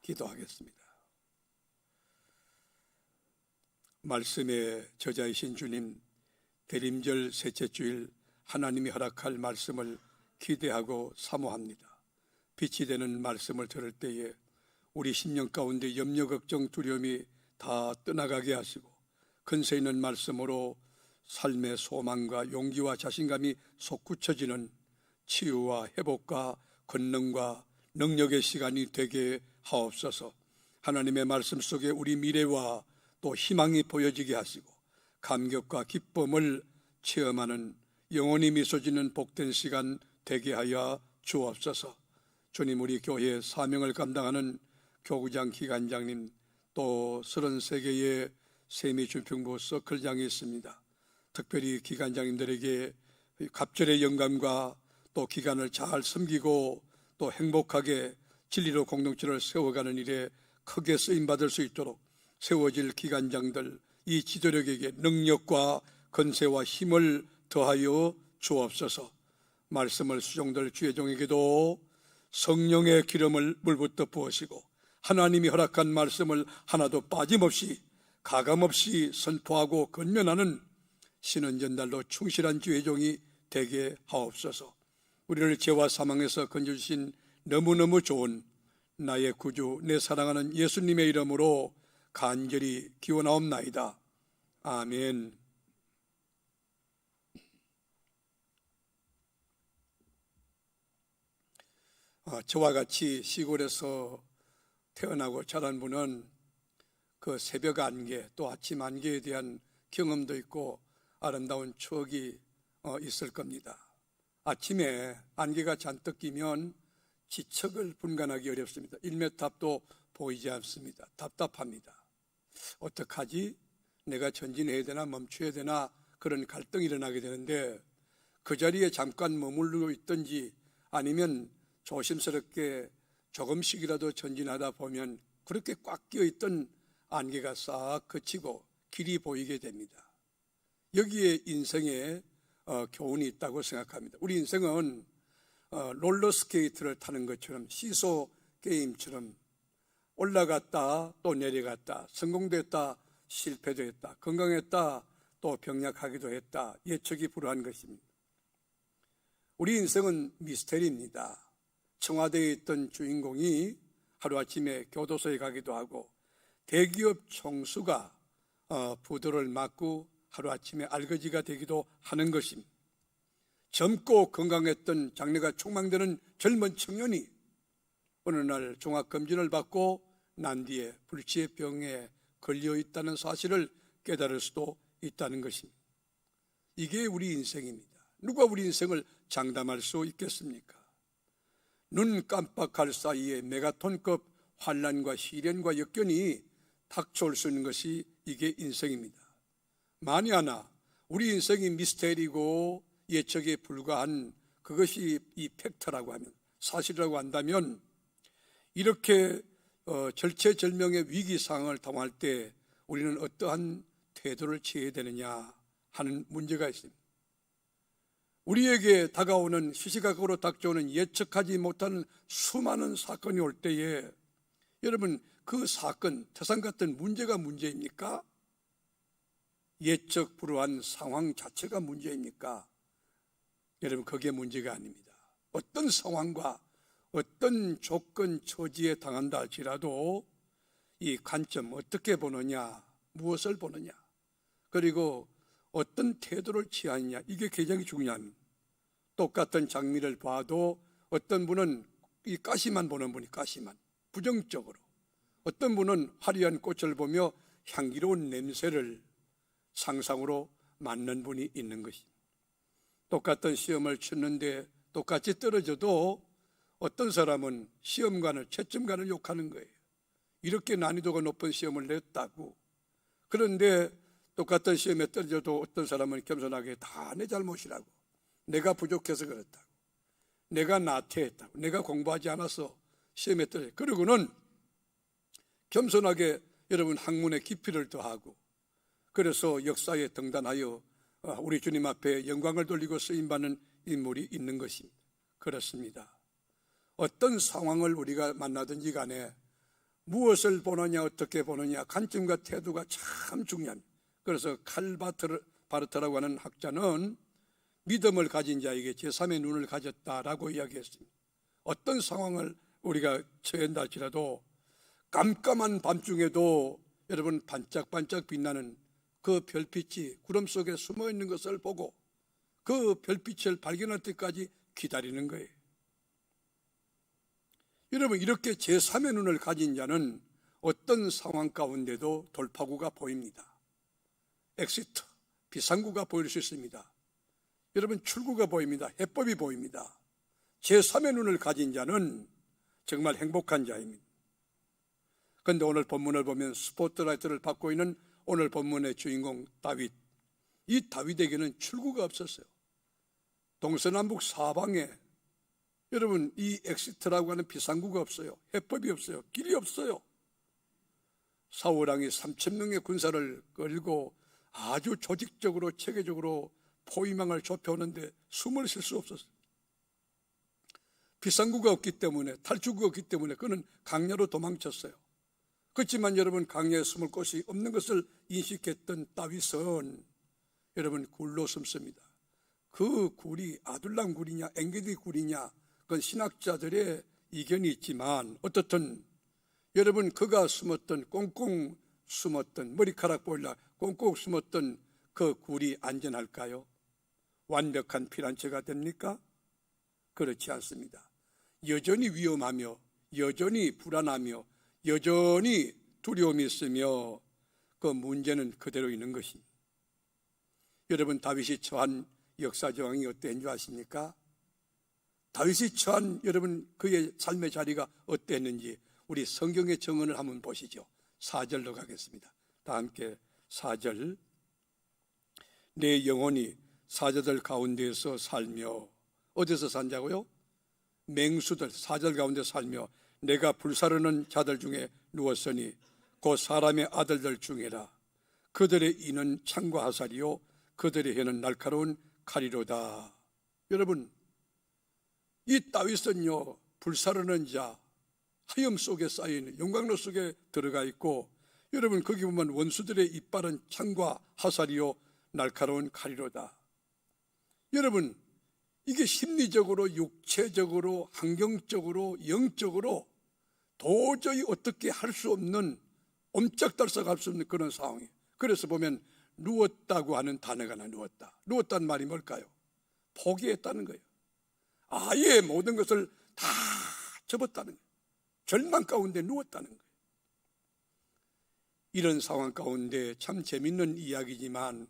기도하겠습니다. 말씀의 저자이신 주님, 대림절 셋째 주일 하나님이 허락할 말씀을 기대하고 사모합니다. 빛이 되는 말씀을 들을 때에 우리 심령 가운데 염려, 걱정, 두려움이 다 떠나가게 하시고 근세 있는 말씀으로 삶의 소망과 용기와 자신감이 솟구쳐지는 치유와 회복과 권능과 능력의 시간이 되게 하옵소서. 하나님의 말씀 속에 우리 미래와 또 희망이 보여지게 하시고 감격과 기쁨을 체험하는 영원히 미소 짓는 복된 시간 되게 하여 주옵소서. 주님, 우리 교회의 사명을 감당하는 교구장 기관장님, 또 33개의 세미준평부 서클장이 있습니다. 특별히 기관장님들에게 갑절의 영감과 또 기관을 잘 섬기고 또 행복하게 진리로 공동체를 세워가는 일에 크게 쓰임받을 수 있도록 세워질 기관장들, 이 지도력에게 능력과 건세와 힘을 더하여 주옵소서. 말씀을 수종들 주의 종에게도 성령의 기름을 물부터 부으시고 하나님이 허락한 말씀을 하나도 빠짐없이 가감없이 선포하고 권면하는 신은전달로 충실한 주의 종이 되게 하옵소서. 우리를 죄와 사망에서 건져주신 너무너무 좋은 나의 구주, 내 사랑하는 예수님의 이름으로 간절히 기원하옵나이다. 아멘. 저와 같이 시골에서 태어나고 자란 분은 그 새벽 안개 또 아침 안개에 대한 경험도 있고 아름다운 추억이 있을 겁니다. 아침에 안개가 잔뜩 끼면 지척을 분간하기 어렵습니다. 1m앞도 보이지 않습니다. 답답합니다. 어떡하지? 내가 전진해야 되나 멈춰야 되나 그런 갈등이 일어나게 되는데 그 자리에 잠깐 머물러 있든지 아니면 조심스럽게 조금씩이라도 전진하다 보면 그렇게 꽉 끼어있던 안개가 싹 그치고 길이 보이게 됩니다. 여기에 인생에 교훈이 있다고 생각합니다. 우리 인생은 롤러스케이트를 타는 것처럼 시소 게임처럼 올라갔다 또 내려갔다, 성공됐다 실패도 했다, 건강했다 또 병약하기도 했다, 예측이 불허한 것입니다. 우리 인생은 미스테리입니다. 청와대에 있던 주인공이 하루아침에 교도소에 가기도 하고 대기업 총수가 부도를 맞고 하루아침에 알거지가 되기도 하는 것입니다. 젊고 건강했던 장래가 촉망되는 젊은 청년이 어느 날 종합검진을 받고 난 뒤에 불치의 병에 걸려있다는 사실을 깨달을 수도 있다는 것입니다. 이게 우리 인생입니다. 누가 우리 인생을 장담할 수 있겠습니까? 눈 깜빡할 사이에 메가톤급 환난과 시련과 역견이 닥쳐올 수 있는 것이 이게 인생입니다. 만이 하나 우리 인생이 미스테리고 예측에 불과한 그것이 이 팩트라고 하면, 사실이라고 한다면 이렇게 절체절명의 위기 상황을 당할 때 우리는 어떠한 태도를 취해야 되느냐 하는 문제가 있습니다. 우리에게 다가오는 시시각각으로 닥쳐오는 예측하지 못하는 수많은 사건이 올 때에 여러분, 그 사건, 태산 같은 문제가 문제입니까? 예측 불허한 상황 자체가 문제입니까? 여러분, 그게 문제가 아닙니다. 어떤 상황과 어떤 조건 처지에 당한다 할지라도 이 관점 어떻게 보느냐, 무엇을 보느냐, 그리고 어떤 태도를 취하느냐, 이게 굉장히 중요합니다. 똑같은 장미를 봐도 어떤 분은 이 가시만 보는 분이 가시만 부정적으로, 어떤 분은 화려한 꽃을 보며 향기로운 냄새를 상상으로 맡는 분이 있는 것입니다. 똑같은 시험을 치는데 똑같이 떨어져도 어떤 사람은 시험관을, 채점관을 욕하는 거예요. 이렇게 난이도가 높은 시험을 냈다고. 그런데 똑같은 시험에 떨어져도 어떤 사람은 겸손하게 다 내 잘못이라고, 내가 부족해서 그렇다고, 내가 나태했다고, 내가 공부하지 않아서 시험에 떨어져. 그러고는 겸손하게 여러분 학문의 깊이를 더하고, 그래서 역사에 등단하여 우리 주님 앞에 영광을 돌리고 쓰임받는 인물이 있는 것입니다. 그렇습니다. 어떤 상황을 우리가 만나든지 간에 무엇을 보느냐, 어떻게 보느냐, 관점과 태도가 참 중요합니다. 그래서 칼바르트라고 하는 학자는 믿음을 가진 자에게 제3의 눈을 가졌다라고 이야기했습니다. 어떤 상황을 우리가 처한다 할지라도 깜깜한 밤중에도 여러분 반짝반짝 빛나는 그 별빛이 구름 속에 숨어 있는 것을 보고 그 별빛을 발견할 때까지 기다리는 거예요. 여러분, 이렇게 제3의 눈을 가진 자는 어떤 상황 가운데도 돌파구가 보입니다. 엑시트, 비상구가 보일 수 있습니다. 여러분, 출구가 보입니다. 해법이 보입니다. 제3의 눈을 가진 자는 정말 행복한 자입니다. 그런데 오늘 본문을 보면 스포트라이트를 받고 있는 오늘 본문의 주인공 다윗, 이 다윗에게는 출구가 없었어요. 동서남북 사방에 여러분 이 엑시트라고 하는 비상구가 없어요. 해법이 없어요. 길이 없어요. 사울왕이 3,000명의 군사를 끌고 아주 조직적으로 체계적으로 포위망을 좁혀오는데 숨을 쉴 수 없었어요. 비상구가 없기 때문에, 탈출구가 없기 때문에 그는 강야로 도망쳤어요. 그렇지만 여러분, 강야에 숨을 곳이 없는 것을 인식했던 다윗은 여러분 굴로 숨습니다. 그 굴이 아둘람 굴이냐 엔게디 굴이냐, 그건 신학자들의 이견이 있지만 어떻든 여러분 그가 숨었던, 꽁꽁 숨었던, 머리카락 보일라 꽁꽁 숨었던 그 굴이 안전할까요? 완벽한 피난처가 됩니까? 그렇지 않습니다. 여전히 위험하며 여전히 불안하며 여전히 두려움이 있으며 그 문제는 그대로 있는 것입니다. 여러분, 다윗이 처한 역사 정황이 어땠는 줄 아십니까? 다윗이 처한 여러분 그의 삶의 자리가 어땠는지 우리 성경의 정언을 한번 보시죠. 4절로 가겠습니다. 다 함께 4절. 내 영혼이 사자들 가운데에서 살며, 어디서 산다고요? 맹수들, 사자들 가운데 살며 내가 불사르는 자들 중에 누웠으니 곧 사람의 아들들 중에라. 그들의 이는 창과 화살이요 그들의 혀는 날카로운 칼이로다. 여러분, 이 다윗은요 불사르는 자, 하염 속에 쌓여있는 용광로 속에 들어가 있고, 여러분 거기 보면 원수들의 이빨은 창과 화살이요 날카로운 칼이로다. 여러분, 이게 심리적으로, 육체적으로, 환경적으로, 영적으로 도저히 어떻게 할 수 없는, 옴짝달싹할 수 없는 그런 상황이에요. 그래서 보면 누웠다고 하는 단어가 나와요. 누웠다는 말이 뭘까요? 포기했다는 거예요. 아예 모든 것을 다 접었다는 거예요. 절망 가운데 누웠다는 거예요. 이런 상황 가운데 참 재밌는 이야기지만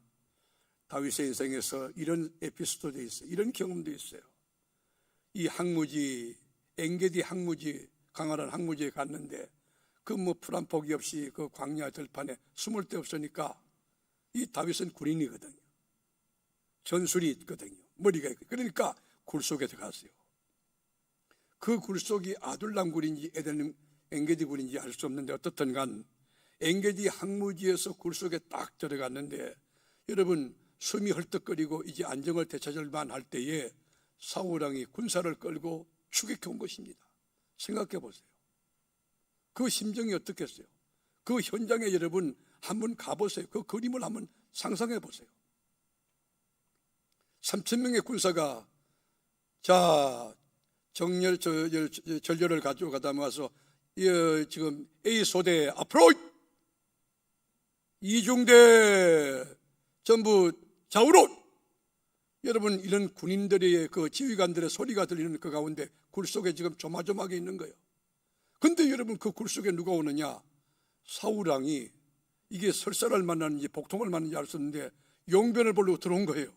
다윗의 인생에서 이런 에피소드도 있어요. 이런 경험도 있어요. 이 항무지, 엔게디 항무지, 강활한 항무지에 갔는데 그 뭐 풀 한 포기 없이 그 광야 들판에 숨을 데 없으니까 이 다윗은 군인이거든요. 전술이 있거든요. 머리가 있거든요. 그러니까 굴 속에 들어갔어요. 그 굴 속이 아둘람 굴인지 엔게디 굴인지 알 수 없는데 어떻든 간 엔게디 항무지에서 굴 속에 딱 들어갔는데 여러분 숨이 헐떡거리고 이제 안정을 되찾을만 할 때에 사울왕이 군사를 끌고 추격해 온 것입니다. 생각해 보세요. 그 심정이 어떻겠어요? 그 현장에 여러분 한번 가보세요. 그 그림을 한번 상상해 보세요. 3,000명의 군사가 자 전열을 가지고 가다 와서 지금 A소대 앞으로, 이중대 전부 좌우로, 여러분 이런 군인들의 그 지휘관들의 소리가 들리는 그 가운데 굴 속에 지금 조마조마하게 있는 거예요. 근데 여러분 그 굴 속에 누가 오느냐? 사울왕이 이게 설사를 만나는지 복통을 만나는지 알 수 없는데 용변을 보려고 들어온 거예요.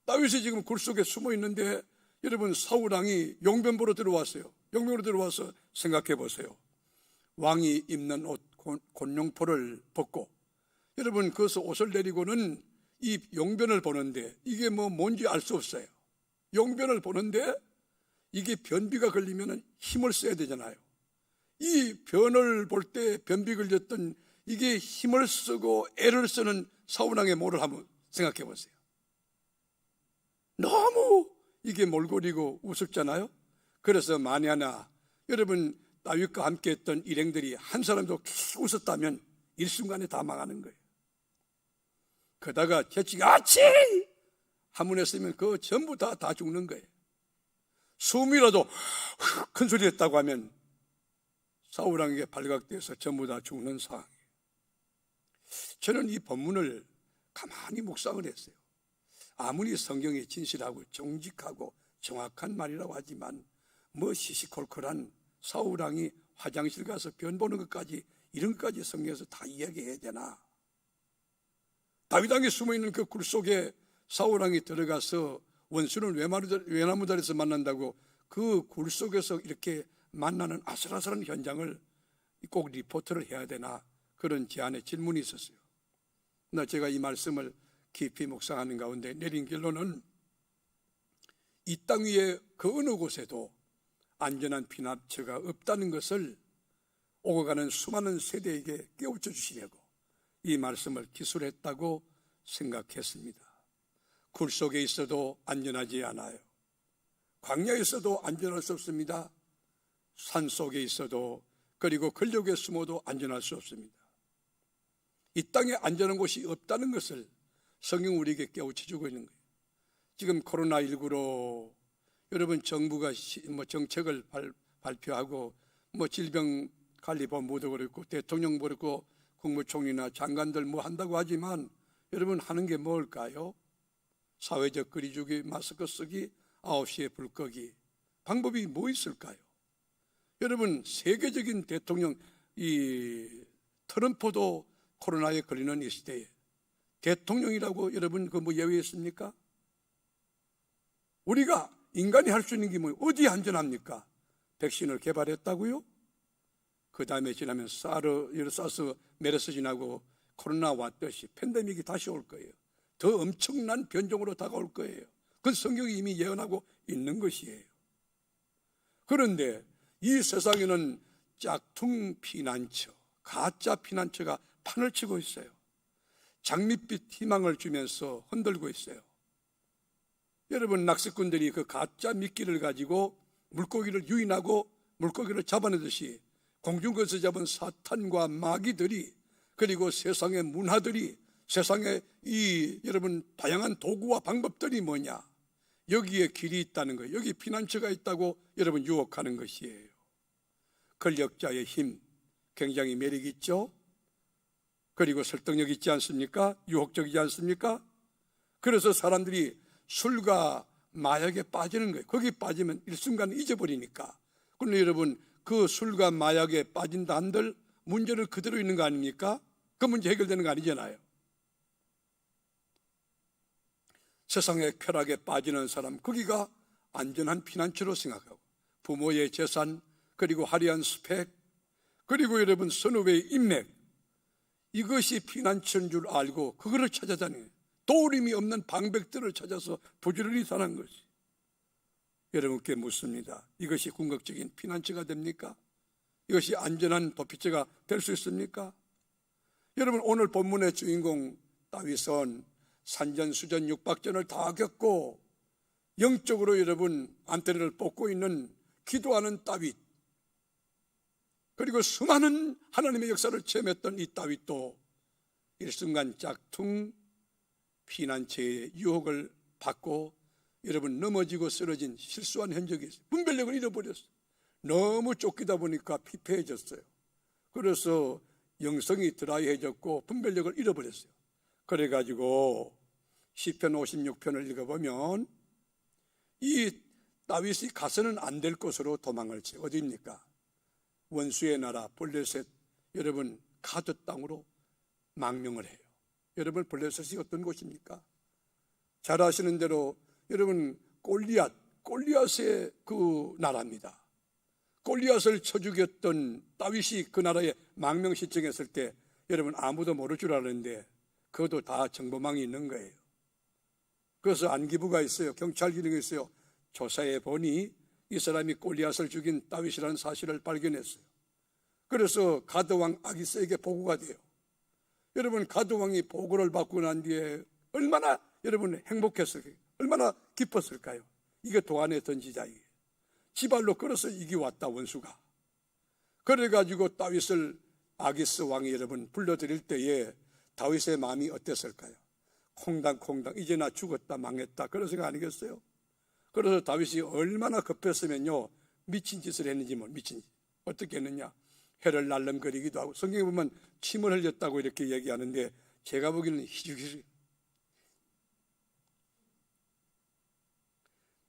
다윗이 지금 굴 속에 숨어 있는데 여러분 사울왕이 용변 보러 들어왔어요. 용변으로 들어와서 생각해 보세요. 왕이 입는 옷 곤룡포를 벗고 여러분 거기서 옷을 내리고는 이 용변을 보는데 이게 뭔지 알 수 없어요. 용변을 보는데 이게 변비가 걸리면 힘을 써야 되잖아요. 이 변을 볼 때 변비 걸렸던 이게 힘을 쓰고 애를 쓰는 사울왕의 모를 한번 생각해 보세요. 너무 이게 몰골이고 우습잖아요. 그래서 만에 하나 여러분 다윗과 함께 했던 일행들이 한 사람도 웃었다면 일순간에 다 망하는 거예요. 그러다가 채찍이 아치! 하문했으면 그거 전부 다 죽는 거예요. 숨이라도 큰 소리 했다고 하면 사울 왕에게 발각돼서 전부 다 죽는 상황이에요. 저는 이 본문을 가만히 묵상을 했어요. 아무리 성경이 진실하고 정직하고 정확한 말이라고 하지만 뭐 시시콜콜한 사울 왕이 화장실 가서 변 보는 것까지 이런 것까지 성경에서 다 이야기해야 되나? 다윗 왕이 숨어있는 그 굴 속에 사울 왕이 들어가서 원수는 외나무다리에서 만난다고 그 굴 속에서 이렇게 만나는 아슬아슬한 현장을 꼭 리포트를 해야 되나? 그런 제안의 질문이 있었어요. 그러나 제가 이 말씀을 깊이 묵상하는 가운데 내린 결론은 이 땅 위에 그 어느 곳에도 안전한 피난처가 없다는 것을 오고 가는 수많은 세대에게 깨우쳐 주시려고 이 말씀을 기술했다고 생각했습니다. 굴 속에 있어도 안전하지 않아요. 광야에 있어도 안전할 수 없습니다. 산 속에 있어도, 그리고 근력에 숨어도 안전할 수 없습니다. 이 땅에 안전한 곳이 없다는 것을 성경 우리에게 깨우쳐 주고 있는 거예요. 지금 코로나19로 여러분 정부가 정책을 발표하고 질병관리본부도 그렇고 대통령도 그렇고 국무총리나 장관들 한다고 하지만 여러분 하는 게 뭘까요? 사회적 거리두기, 마스크 쓰기, 9시에 불 끄기. 방법이 뭐 있을까요? 여러분 세계적인 대통령 이 트럼프도 코로나에 걸리는 이 시대에 대통령이라고 여러분 예외있습니까? 우리가 인간이 할 수 있는 게 어디 안전합니까? 백신을 개발했다고요? 그 다음에 지나면 사스, 메르스 지나고 코로나 왔듯이 팬데믹이 다시 올 거예요. 더 엄청난 변종으로 다가올 거예요. 그건 성경이 이미 예언하고 있는 것이에요. 그런데 이 세상에는 짝퉁 피난처, 가짜 피난처가 판을 치고 있어요. 장밋빛 희망을 주면서 흔들고 있어요. 여러분 낚시꾼들이 그 가짜 미끼를 가지고 물고기를 유인하고 물고기를 잡아내듯이 공중에서 잡은 사탄과 마귀들이, 그리고 세상의 문화들이, 세상의 여러분 다양한 도구와 방법들이 뭐냐, 여기에 길이 있다는 거예요. 여기 피난처가 있다고 여러분 유혹하는 것이에요. 권력자의 힘 굉장히 매력 있죠. 그리고 설득력 있지 않습니까? 유혹적이지 않습니까? 그래서 사람들이 술과 마약에 빠지는 거예요. 거기 빠지면 일순간 잊어버리니까. 그런데 여러분 그 술과 마약에 빠진다 한들 문제는 그대로 있는 거 아닙니까? 그 문제 해결되는 거 아니잖아요. 세상의 쾌락에 빠지는 사람, 거기가 안전한 피난처로 생각하고 부모의 재산, 그리고 화려한 스펙, 그리고 여러분 선후배의 인맥, 이것이 피난처인 줄 알고 그거를 찾아다니는, 도우림이 없는 방백들을 찾아서 부지런히 사는 것이. 여러분께 묻습니다. 이것이 궁극적인 피난처가 됩니까? 이것이 안전한 도피처가 될 수 있습니까? 여러분 오늘 본문의 주인공 다윗은 산전수전 육박전을 다 겪고 영적으로 여러분 안테나를 뽑고 있는 기도하는 다윗, 그리고 수많은 하나님의 역사를 체험했던 이 다윗도 일순간 짝퉁 피난처의 유혹을 받고 여러분 넘어지고 쓰러진 실수한 흔적이 있어요. 분별력을 잃어버렸어요. 너무 쫓기다 보니까 피폐해졌어요. 그래서 영성이 드라이해졌고 분별력을 잃어버렸어요. 그래가지고 시편 56편을 읽어보면 이 다윗이 가서는 안 될 곳으로 도망을 치. 어디입니까? 원수의 나라 블레셋, 여러분 가드 땅으로 망명을 해요. 여러분 블레셋이 어떤 곳입니까? 잘 아시는 대로 여러분 골리앗의 그 나라입니다. 골리앗을 쳐 죽였던 다윗이 그 나라에 망명 신청했을 때 여러분 아무도 모를 줄 알았는데 그것도 다 정보망이 있는 거예요. 그래서 안기부가 있어요. 경찰 기능이 있어요. 조사해 보니 이 사람이 골리앗을 죽인 다윗이라는 사실을 발견했어요. 그래서 가드왕 아기스에게 보고가 돼요. 여러분 가드왕이 보고를 받고 난 뒤에 얼마나 여러분 행복했을까요? 얼마나 기뻤을까요? 이게 도안에 던지자이에요. 지발로 끌어서 이기 왔다 원수가. 그래가지고 다윗을 아기스 왕이 여러분 불러드릴 때에 다윗의 마음이 어땠을까요? 콩당콩당 이제 나 죽었다 망했다 그런 생각 아니겠어요? 그래서 다윗이 얼마나 급했으면요 미친 짓을 했는지 미친 짓 어떻게 했느냐, 해를 날름거리기도 하고 성경에 보면 침을 흘렸다고 이렇게 얘기하는데 제가 보기에는 희죽희죽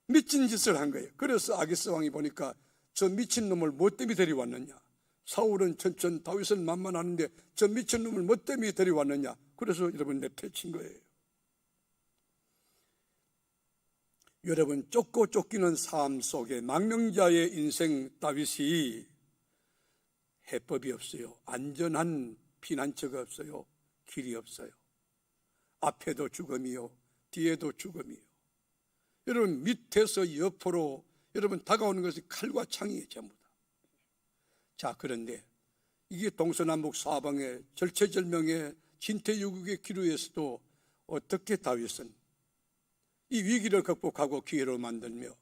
미친 짓을 한 거예요. 그래서 아기스 왕이 보니까 저 미친 놈을 뭐 때문에 데려왔느냐, 사울은 천천 다윗은 만만하는데 저 미친 놈을 뭐 때문에 데려왔느냐, 그래서 여러분 내팽친 거예요. 여러분 쫓고 쫓기는 삶 속에 망명자의 인생 다윗이 해법이 없어요. 안전한 피난처가 없어요. 길이 없어요. 앞에도 죽음이요 뒤에도 죽음이요. 여러분 밑에서 옆으로 여러분 다가오는 것이 칼과 창이에요 전부 다. 자, 그런데 이게 동서남북 사방의 절체절명의 진퇴유국의 기류에서도 어떻게 다윗은 이 위기를 극복하고 기회로 만들며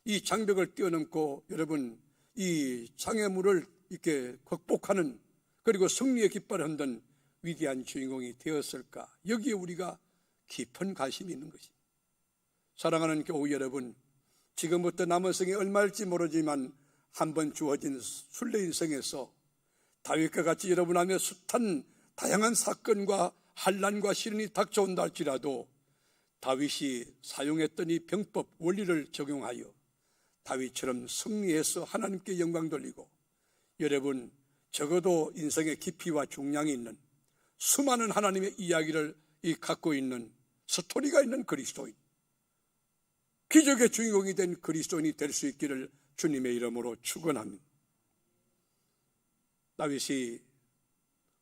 이 장벽을 뛰어넘고 여러분 이 장애물을 이렇게 극복하는 그리고 승리의 깃발을 흔든 위대한 주인공이 되었을까? 여기에 우리가 깊은 관심이 있는 것입니다. 사랑하는 교우 여러분, 지금부터 남은 생이 얼마일지 모르지만 한번 주어진 순례 인생에서 다윗과 같이 여러분 안에 숱한 다양한 사건과 환난과 시련이 닥쳐온다 할지라도 다윗이 사용했던 이 병법 원리를 적용하여 다윗처럼 승리해서 하나님께 영광 돌리고 여러분 적어도 인생의 깊이와 중량이 있는 수많은 하나님의 이야기를 갖고 있는 스토리가 있는 그리스도인, 기적의 주인공이 된 그리스도인이 될 수 있기를 주님의 이름으로 축원합니다. 다윗이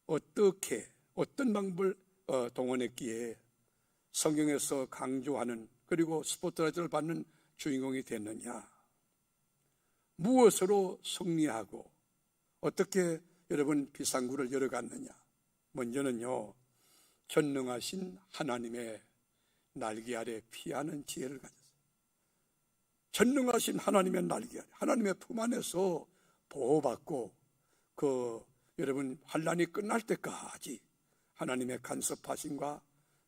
어떻게 어떤 방법을 동원했기에 성경에서 강조하는 그리고 스포트라이트를 받는 주인공이 됐느냐, 무엇으로 승리하고 어떻게 여러분 비상구를 열어갔느냐. 먼저는요 전능하신 하나님의 날개 아래 피하는 지혜를 가졌어요. 전능하신 하나님의 날개 아래 하나님의 품 안에서 보호받고 여러분 환난이 끝날 때까지 하나님의 간섭하심과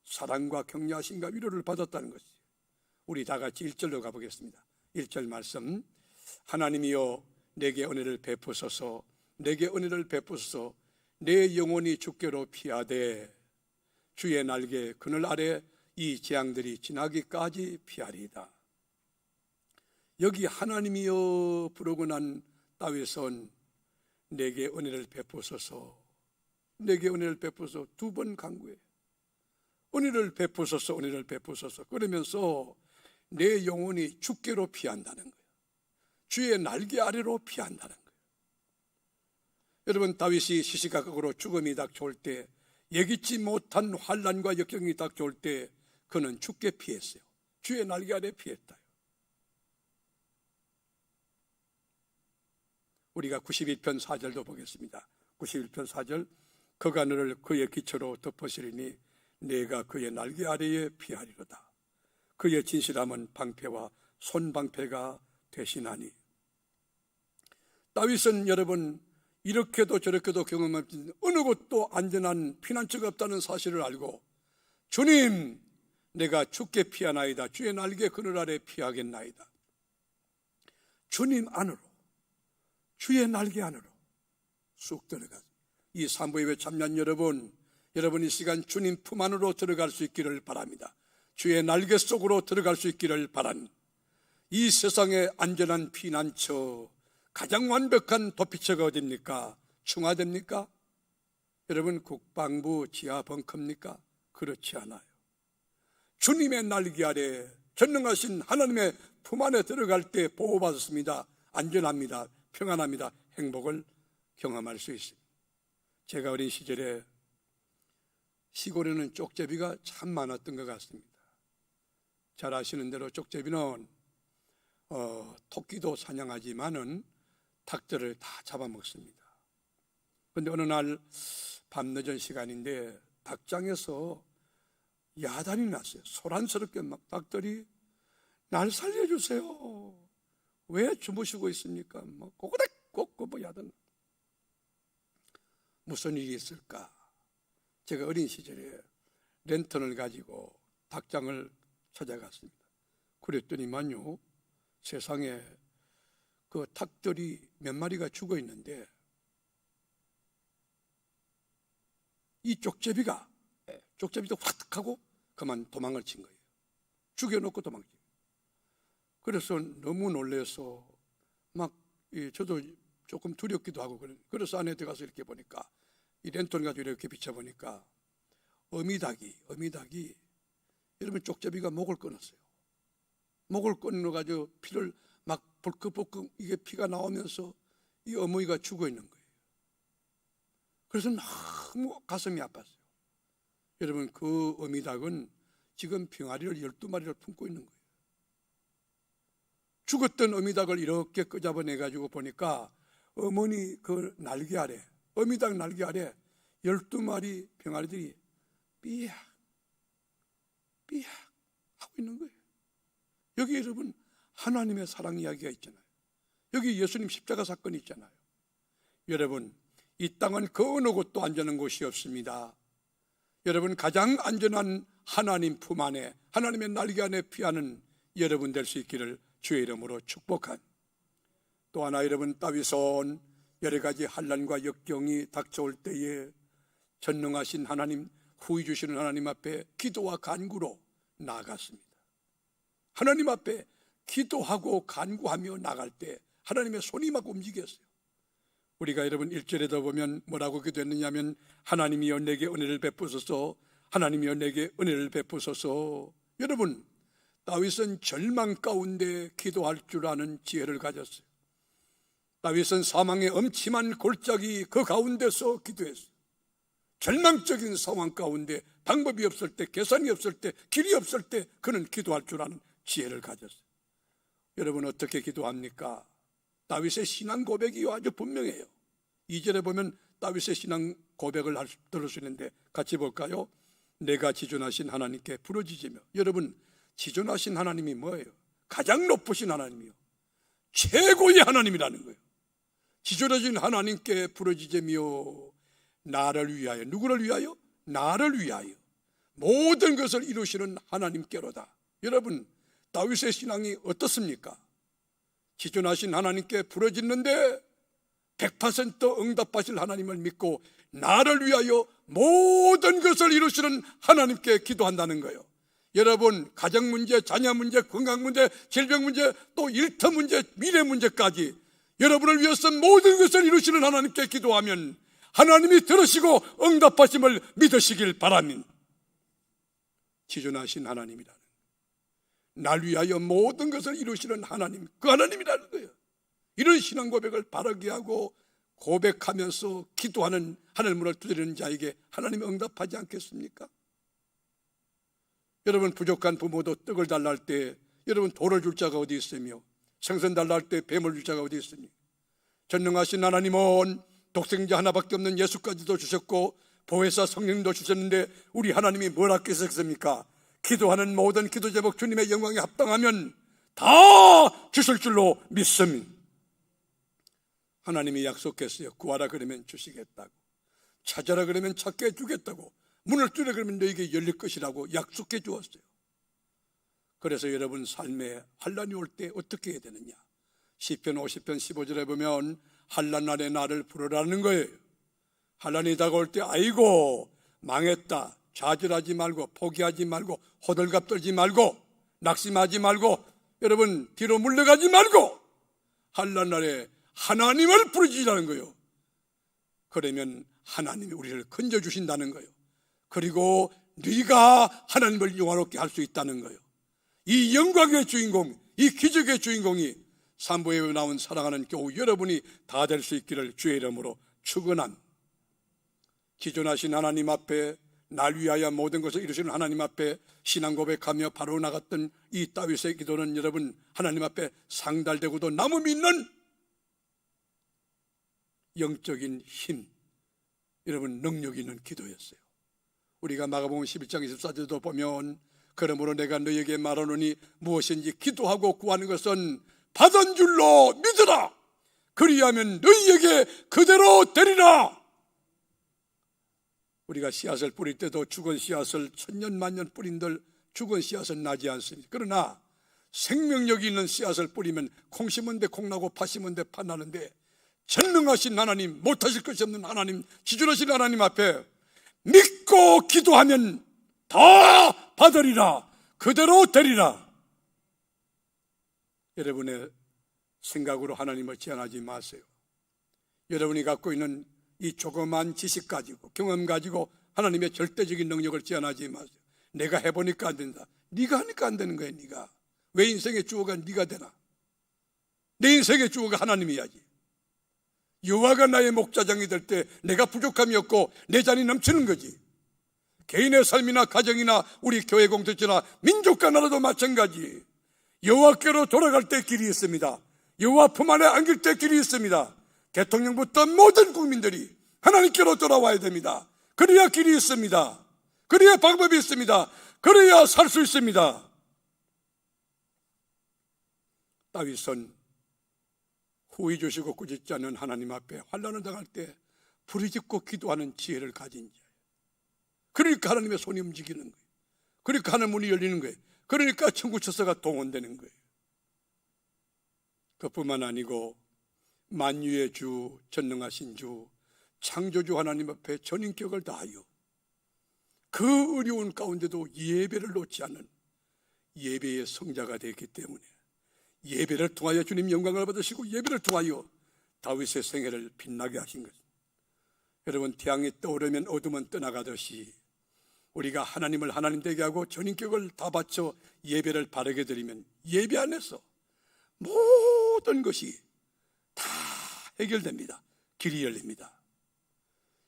사랑과 격려하심과 위로를 받았다는 것이죠. 우리 다 같이 1절로 가보겠습니다. 1절 말씀, 하나님이여 내게 은혜를 베푸소서, 내게 은혜를 베푸소서, 내 영혼이 주께로 피하되 주의 날개 그늘 아래 이 재앙들이 지나기까지 피하리이다. 여기 하나님이여 부르고 난 다윗은 내게 은혜를 베푸소서, 내게 은혜를 베푸소서 두 번 간구해. 은혜를 베푸소서, 은혜를 베푸소서. 그러면서 내 영혼이 주께로 피한다는 거예요. 주의 날개 아래로 피한다는 거예요. 여러분 다윗이 시시각각으로 죽음이 닥쳐올 때, 예기치 못한 환난과 역경이 닥쳐올 때 그는 주께 피했어요. 주의 날개 아래 피했다. 우리가 91편 4절도 보겠습니다. 91편 4절, 그가 너를 그의 기초로 덮으시리니 내가 그의 날개 아래에 피하리로다. 그의 진실함은 방패와 손방패가 되시나니. 다윗은 여러분 이렇게도 저렇게도 경험한 어느 곳도 안전한 피난처가 없다는 사실을 알고, 주님 내가 주께 피하나이다, 주의 날개 그늘 아래 피하겠나이다. 주님 안으로, 주의 날개 안으로 쑥 들어가. 이 산부예배 참여한 여러분 이 시간 주님 품 안으로 들어갈 수 있기를 바랍니다. 주의 날개 속으로 들어갈 수 있기를 바랍니다. 이 세상의 안전한 피난처, 가장 완벽한 도피처가 어디입니까? 청와대입니까? 여러분 국방부 지하 벙커입니까? 그렇지 않아요. 주님의 날개 아래 전능하신 하나님의 품 안에 들어갈 때 보호받았습니다. 안전합니다. 평안합니다. 행복을 경험할 수 있습니다. 제가 어린 시절에 시골에는 쪽제비가 참 많았던 것 같습니다. 잘 아시는 대로 쪽제비는 토끼도 사냥하지만은 닭들을 다 잡아먹습니다. 그런데 어느 날 밤늦은 시간인데 닭장에서 야단이 났어요. 소란스럽게 막 닭들이 날 살려주세요. 왜 주무시고 있습니까? 뭐 꼬꼬닥 꼬꼬 야단. 무슨 일이 있을까? 제가 어린 시절에 랜턴을 가지고 닭장을 찾아갔습니다. 그랬더니만요, 세상에 그 닭들이 몇 마리가 죽어 있는데 이 쪽제비도 확 하고 그만 도망을 친 거예요. 죽여놓고 도망친 거예요. 그래서 너무 놀라서 막 저도 조금 두렵기도 하고, 그래서 안에 들어가서 이렇게 보니까 이 랜턴 가지고 이렇게 비춰보니까 어미닭이 여러분 쪽제비가 목을 끊었어요. 목을 끊어가지고 피를 막 벌컥벌컥 이게 피가 나오면서 이 어머니가 죽어 있는 거예요. 그래서 너무 가슴이 아팠어요. 여러분, 그 어미닭은 지금 병아리를 12마리를 품고 있는 거예요. 죽었던 어미닭을 이렇게 끄잡아내가지고 보니까 어머니 그 날개 아래, 어미닭 날개 아래 12마리 병아리들이 삐약 하고 있는 거예요. 여기 여러분, 하나님의 사랑 이야기가 있잖아요. 여기 예수님 십자가 사건이 있잖아요. 여러분, 이 땅은 그 어느 곳도 안전한 곳이 없습니다. 여러분, 가장 안전한 하나님 품 안에, 하나님의 날개 안에 피하는 여러분 될 수 있기를 주의 이름으로 축복한. 또 하나, 여러분, 다윗은 여러 가지 환난과 역경이 닥쳐올 때에 전능하신 하나님, 후히 주시는 하나님 앞에 기도와 간구로 나아갔습니다. 하나님 앞에 기도하고 간구하며 나갈 때 하나님의 손이 막 움직였어요. 우리가 여러분 1절에도 보면 뭐라고 기도했느냐면, 하나님이여 내게 은혜를 베푸소서, 하나님이여 내게 은혜를 베푸소서. 여러분, 다윗은 절망 가운데 기도할 줄 아는 지혜를 가졌어요. 다윗은 사망의 엄침한 골짜기 그 가운데서 기도했어요. 절망적인 상황 가운데 방법이 없을 때, 계산이 없을 때, 길이 없을 때 그는 기도할 줄 아는 지혜를 가졌어요. 여러분, 어떻게 기도합니까? 다윗의 신앙 고백이 아주 분명해요. 2절에 보면 다윗의 신앙 고백을 들을 수 있는데 같이 볼까요? 내가 지존하신 하나님께 부르짖으며. 여러분, 지존하신 하나님이 뭐예요? 가장 높으신 하나님이요, 최고의 하나님이라는 거예요. 지존하신 하나님께 부르짖으며 나를 위하여, 누구를 위하여? 나를 위하여 모든 것을 이루시는 하나님께로다. 여러분, 다윗의 신앙이 어떻습니까? 지존하신 하나님께 부르짖는데 100% 응답하실 하나님을 믿고 나를 위하여 모든 것을 이루시는 하나님께 기도한다는 거예요. 여러분, 가정 문제, 자녀 문제, 건강 문제, 질병 문제, 또 일터 문제, 미래 문제까지 여러분을 위해서 모든 것을 이루시는 하나님께 기도하면 하나님이 들으시고 응답하심을 믿으시길 바랍니다. 지존하신 하나님이라는, 날 위하여 모든 것을 이루시는 하나님, 그 하나님이라는 거예요. 이런 신앙 고백을 바르게 하고 고백하면서 기도하는, 하늘문을 두드리는 자에게 하나님이 응답하지 않겠습니까? 여러분, 부족한 부모도 떡을 달라 할 때 여러분 돌을 줄 자가 어디 있으며, 생선 달라 할 때 뱀을 줄 자가 어디 있으며, 전능하신 하나님은 독생자 하나밖에 없는 예수까지도 주셨고 보혜사 성령도 주셨는데 우리 하나님이 뭘 아끼셨습니까? 기도하는 모든 기도 제목 주님의 영광에 합당하면 다 주실 줄로 믿습니다. 하나님이 약속했어요. 구하라 그러면 주시겠다고, 찾아라 그러면 찾게 해주겠다고, 문을 두드려 그러면 너에게 열릴 것이라고 약속해 주었어요. 그래서 여러분 삶에 환난이 올 때 어떻게 해야 되느냐? 시편 50편 15절에 보면 환난 날에 나를 부르라는 거예요. 환난이 다가올 때 아이고 망했다, 좌절하지 말고, 포기하지 말고, 호들갑 떨지 말고, 낙심하지 말고, 여러분 뒤로 물러가지 말고 환난 날에 하나님을 부르짖으라는 거예요. 그러면 하나님이 우리를 건져주신다는 거예요. 그리고 네가 하나님을 영화롭게 할 수 있다는 거예요. 이 영광의 주인공, 이 기적의 주인공이 산부에 나온 사랑하는 교우 여러분이 다 될 수 있기를 주의 이름으로 축원합니다. 기존하신 하나님 앞에, 날 위하여 모든 것을 이루시는 하나님 앞에 신앙 고백하며 바로 나갔던 이 다윗의 기도는 여러분 하나님 앞에 상달되고도 남음 있는 영적인 힘, 여러분 능력 있는 기도였어요. 우리가 마가복음 11장 24절도 보면 그러므로 내가 너에게 말하노니 무엇인지 기도하고 구하는 것은 받은 줄로 믿으라. 그리하면 너희에게 그대로 되리라. 우리가 씨앗을 뿌릴 때도 죽은 씨앗을 천년 만년 뿌린들 죽은 씨앗은 나지 않습니다. 그러나 생명력이 있는 씨앗을 뿌리면 콩 심은 데 콩 나고 파 심은 데 파 나는데, 전능하신 하나님, 못하실 것이 없는 하나님, 지존하신 하나님 앞에 믿고 기도하면 다 받으리라, 그대로 되리라. 여러분의 생각으로 하나님을 제한하지 마세요. 여러분이 갖고 있는 이 조그만 지식 가지고, 경험 가지고 하나님의 절대적인 능력을 제한하지 마세요. 내가 해보니까 안 된다. 네가 하니까 안 되는 거야. 네가 왜 인생의 주어가 네가 되나? 내 인생의 주어가 하나님이야지. 여호와가 나의 목자장이 될 때 내가 부족함이 없고 내 잔이 넘치는 거지. 개인의 삶이나 가정이나 우리 교회 공동체나 민족과 나라도 마찬가지. 여호와께로 돌아갈 때 길이 있습니다. 여호와 품 안에 안길 때 길이 있습니다. 대통령부터 모든 국민들이 하나님께로 돌아와야 됩니다. 그래야 길이 있습니다. 그래야 방법이 있습니다. 그래야 살 수 있습니다. 다윗은 후회 주시고 꾸짖지 않는 하나님 앞에 환난을 당할 때 부르짖고 기도하는 지혜를 가진 자예요. 그러니까 하나님의 손이 움직이는 거예요. 그러니까 하늘 문이 열리는 거예요. 그러니까 천국 처소가 동원되는 거예요. 그뿐만 아니고 만유의 주, 전능하신 주, 창조주 하나님 앞에 전인격을 다하여 그 어려운 가운데도 예배를 놓지 않는 예배의 성자가 되었기 때문에, 예배를 통하여 주님 영광을 받으시고 예배를 통하여 다윗의 생애를 빛나게 하신 것입니다. 여러분, 태양이 떠오르면 어둠은 떠나가듯이 우리가 하나님을 하나님 되게 하고 전인격을 다 바쳐 예배를 바르게 드리면 예배 안에서 모든 것이 다 해결됩니다. 길이 열립니다.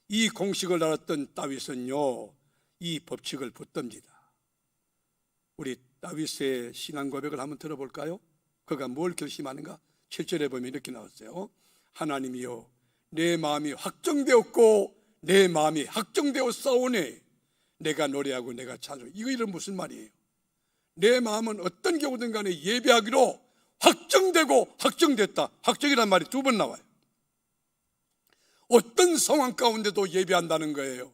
이 공식을 알았던 다윗은요, 이 법칙을 붙듭니다. 우리 다윗의 신앙 고백을 한번 들어볼까요? 그가 뭘 결심하는가? 7절에 보면 이렇게 나왔어요. 하나님이여, 내 마음이 확정되었고 내 마음이 확정되었사오니 내가 노래하고 내가 찬송. 이건 무슨 말이에요? 내 마음은 어떤 경우든 간에 예배하기로 확정되고 확정됐다. 확정이란 말이 두 번 나와요. 어떤 상황 가운데도 예배한다는 거예요.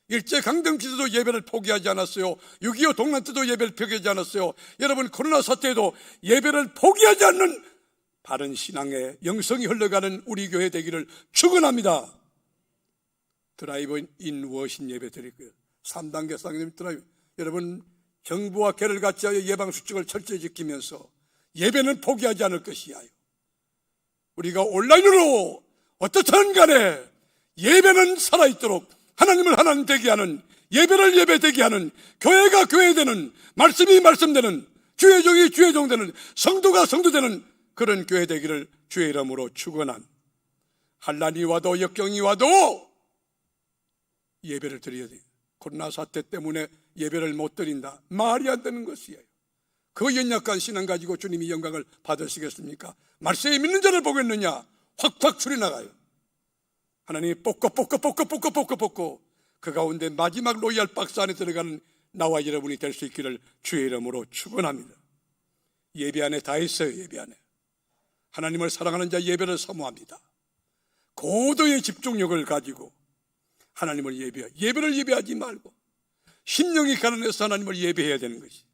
일제강점기 때도 예배를 포기하지 않았어요. 6.25 동란 때도 예배를 포기하지 않았어요. 여러분, 코로나 사태에도 예배를 포기하지 않는 바른 신앙의 영성이 흘러가는 우리 교회 되기를 축원합니다. 드라이브인 워신 예배 드릴 거예요. 3단계 쌍님 드라이브. 여러분, 정부와 개를 같이 하여 예방수칙을 철저히 지키면서 예배는 포기하지 않을 것이야. 우리가 온라인으로 어떻든 간에 예배는 살아있도록 하나님을 하나님 되게 하는, 예배를 예배 되게 하는, 교회가 교회 되는, 말씀이 말씀 되는, 주의 종이 주의 종 되는, 성도가 성도 되는 그런 교회 되기를 주의 이름으로 축원한, 환난이 와도 역경이 와도 예배를 드려야 돼요. 코로나 사태 때문에 예배를 못 드린다, 말이 안 되는 것이에요. 그 연약한 신앙 가지고 주님이 영광을 받으시겠습니까? 말씀에 믿는 자를 보겠느냐? 확확 줄이 나가요. 하나님이 뽑고 그 가운데 마지막 로얄 박스 안에 들어가는 나와 여러분이 될 수 있기를 주의 이름으로 축원합니다. 예배 안에 다 있어요. 예배 안에 하나님을 사랑하는 자 예배를 사모합니다. 고도의 집중력을 가지고 하나님을 예배해요. 예배를 예배하지 말고 심령이 가난해서 하나님을 예배해야 되는 것이,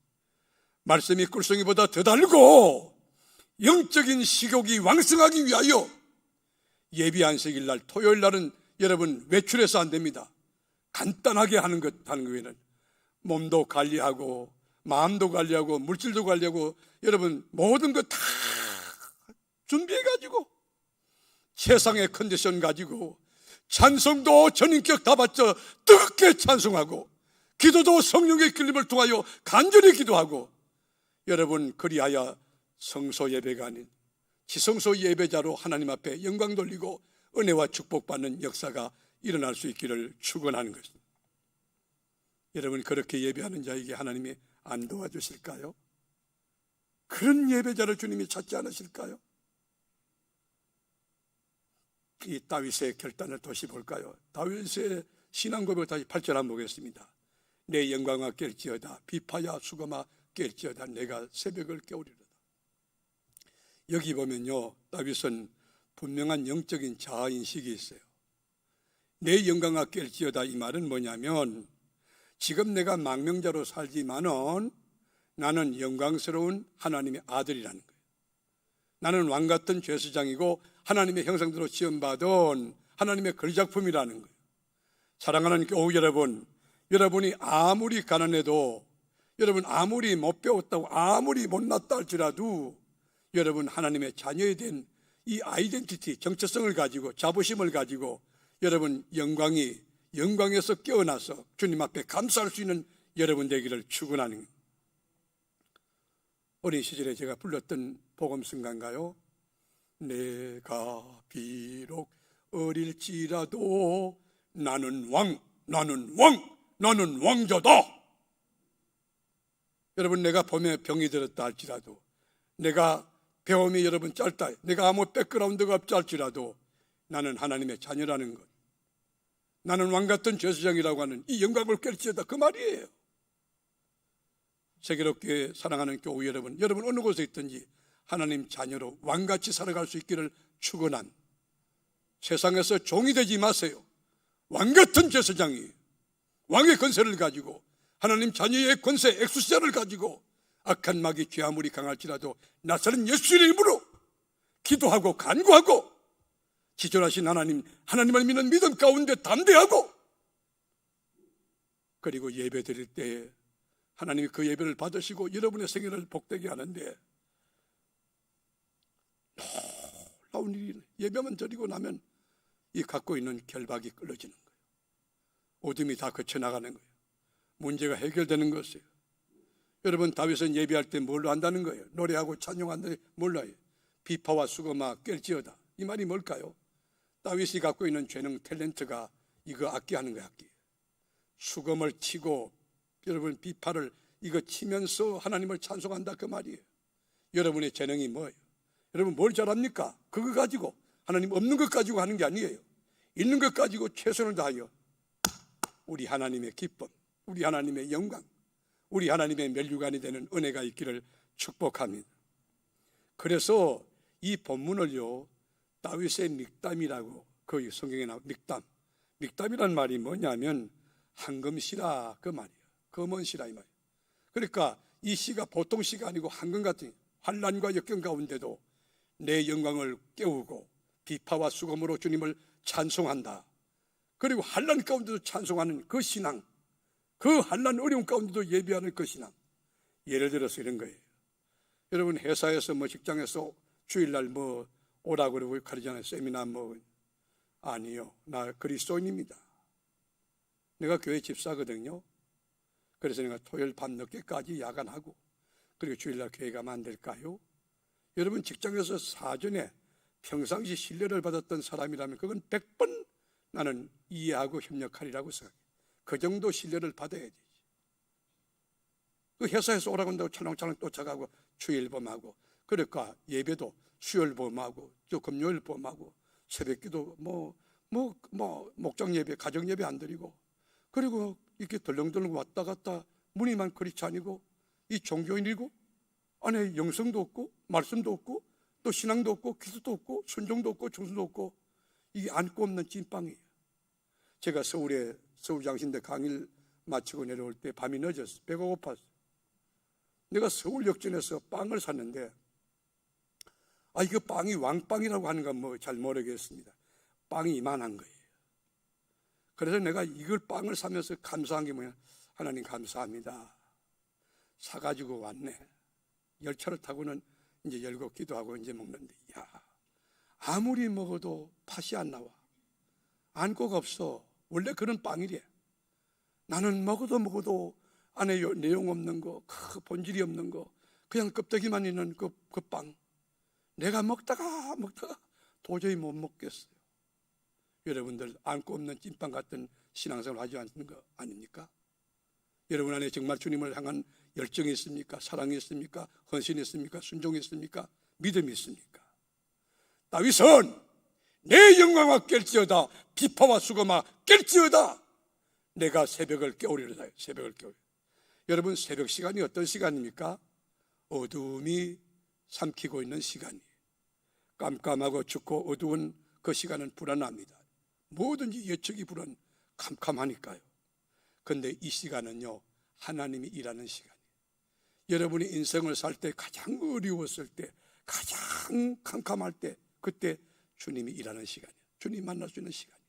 말씀이 꿀송이보다 더 달고 영적인 식욕이 왕성하기 위하여 예비 안식일 날, 토요일 날은 여러분 외출해서 안 됩니다. 간단하게 하는 거에는 몸도 관리하고 마음도 관리하고 물질도 관리하고 여러분 모든 것 다 준비해가지고 세상의 컨디션 가지고 찬송도 전인격 다 바쳐 뜨겁게 찬송하고 기도도 성령의 끌림을 통하여 간절히 기도하고, 여러분 그리하여 성소 예배가 아닌 지성소 예배자로 하나님 앞에 영광 돌리고 은혜와 축복받는 역사가 일어날 수 있기를 축원하는 것입니다. 여러분, 그렇게 예배하는 자에게 하나님이 안 도와주실까요? 그런 예배자를 주님이 찾지 않으실까요? 이 다윗의 결단을 다시 볼까요? 다윗의 신앙 고백을 다시 8절 한번 보겠습니다. 내 영광아 깰지어다, 비파야 수금아 깰지어다, 내가 새벽을 깨우리로다. 여기 보면요, 다윗은 분명한 영적인 자아인식이 있어요. 내 영광아 깰지어다. 이 말은 뭐냐면 지금 내가 망명자로 살지만은 나는 영광스러운 하나님의 아들이라는 거예요. 나는 왕같은 죄수장이고 하나님의 형상대로 지음받은 하나님의 걸작품이라는 거예요. 사랑하는 교우 여러분, 여러분이 아무리 가난해도, 여러분 아무리 못 배웠다고, 아무리 못났다 할지라도 여러분 하나님의 자녀에 대한 이 아이덴티티, 정체성을 가지고 자부심을 가지고 여러분 영광에서 깨어나서 주님 앞에 감사할 수 있는 여러분 되기를 축원하는 거예요. 어린 시절에 제가 불렀던 복음성가인가요? 내가 비록 어릴지라도 나는 왕자다. 여러분 내가 봄에 병이 들었다 할지라도, 내가 배움이 여러분 짧다, 내가 아무 백그라운드가 없다 할지라도 나는 하나님의 자녀라는 것, 나는 왕같은 죄수장이라고 하는 이 영광을 깰지어다, 그 말이에요. 세계롭게 사랑하는 교우 여러분, 여러분 어느 곳에 있든지 하나님 자녀로 왕같이 살아갈 수 있기를 축원한, 세상에서 종이 되지 마세요. 왕같은 제사장이 왕의 권세를 가지고 하나님 자녀의 권세 엑수시아를 가지고 악한 마귀 죄 아무리 강할지라도 나사렛 예수의 이름으로 기도하고 간구하고 지존하신 하나님을 믿는 믿음 가운데 담대하고, 그리고 예배 드릴 때에 하나님이 그 예배를 받으시고 여러분의 생애를 복되게 하는데 놀라운 일이, 예배만 드리고 나면 이 갖고 있는 결박이 끊어지는 거예요. 어둠이 다 거쳐나가는 거예요. 문제가 해결되는 것이에요. 여러분 다윗은 예배할 때 뭘로 한다는 거예요? 노래하고 찬송한다는 뭘로 해요? 비파와 수고마 깰지어다. 이 말이 뭘까요? 다윗이 갖고 있는 재능, 탤런트가 이거 악기하는 거예요. 악기. 수금을 치고 여러분 비파를 이거 치면서 하나님을 찬송한다, 그 말이에요. 여러분의 재능이 뭐예요? 여러분 뭘 잘합니까? 그거 가지고, 하나님 없는 것 가지고 하는 게 아니에요. 있는 것 가지고 최선을 다하여 우리 하나님의 기쁨, 우리 하나님의 영광, 우리 하나님의 멸류관이 되는 은혜가 있기를 축복합니다. 그래서 이 본문을요, 다윗의 믹담이라고, 그 성경에 나온 믹담이란 말이 뭐냐면 황금시라, 그 말이에요. 검은 시라 이 말이에요. 그러니까 이 시가 보통 시가 아니고 황금 같은 환난과 역경 가운데도 내 영광을 깨우고 비파와 수금으로 주님을 찬송한다. 그리고 환난 가운데도 찬송하는 그 신앙, 그 환난 어려움 가운데도 예배하는 그 신앙. 예를 들어서 이런 거예요. 여러분 회사에서 직장에서 주일날 오라고 그러고 가르잖아요. 세미나 아니요, 나 그리스도인입니다. 내가 교회 집사거든요. 그래서 내가 토요일 밤 늦게까지 야간하고, 그리고 주일날 교회 가면 안 될까요? 여러분 직장에서 사전에 평상시 신뢰를 받았던 사람이라면 그건 100번 나는 이해하고 협력하리라고 생각해요. 그 정도 신뢰를 받아야 되지. 그 회사에서 오라고 한다고 찰랑찰랑 쫓아가고 주일범하고, 그러니까 예배도 수요일 범하고 또 금요일 범하고 새벽기도 목장 예배, 가정 예배 안 드리고, 그리고 이렇게 덜렁덜렁 왔다 갔다 무늬만 크리스찬이고 이 종교인이고 안에 영성도 없고 말씀도 없고 또 신앙도 없고 기도도 없고 순종도 없고 정순도 없고, 이게 안고 없는 찐빵이에요. 제가 서울장신대 강의를 마치고 내려올 때 밤이 늦었어. 배가 고팠어. 내가 서울역전에서 빵을 샀는데 이거 빵이 왕빵이라고 하는 건 잘 모르겠습니다. 빵이 이만한 거예요. 그래서 내가 이걸 빵을 사면서 감사한 게 뭐냐, 하나님 감사합니다. 사가지고 왔네. 열차를 타고는 이제 열고 기도하고 이제 먹는데, 아무리 먹어도 팥이 안 나와. 안고가 없어. 원래 그런 빵이래. 나는 먹어도 안에 내용 없는 거, 본질이 없는 거, 그냥 껍데기만 있는 그 빵. 내가 먹다가 도저히 못 먹겠어요. 여러분들 안고 없는 찐빵 같은 신앙생활 하지 않는 거 아닙니까? 여러분 안에 정말 주님을 향한 열정이 있습니까? 사랑이 있습니까? 헌신이 있습니까? 순종이 있습니까? 믿음이 있습니까? 다윗은 내 영광아 깰지어다, 비파와 수금아 깰지어다, 내가 새벽을 깨우리로다. 새벽을 깨우리. 여러분 새벽 시간이 어떤 시간입니까? 어두움이 삼키고 있는 시간이에요. 깜깜하고 춥고 어두운 그 시간은 불안합니다. 뭐든지 예측이 불안, 캄캄하니까요. 그런데 이 시간은요, 하나님이 일하는 시간이에요. 여러분이 인생을 살 때 가장 어려웠을 때, 가장 캄캄할 때, 그때 주님이 일하는 시간이에요. 주님 만날 수 있는 시간이에요.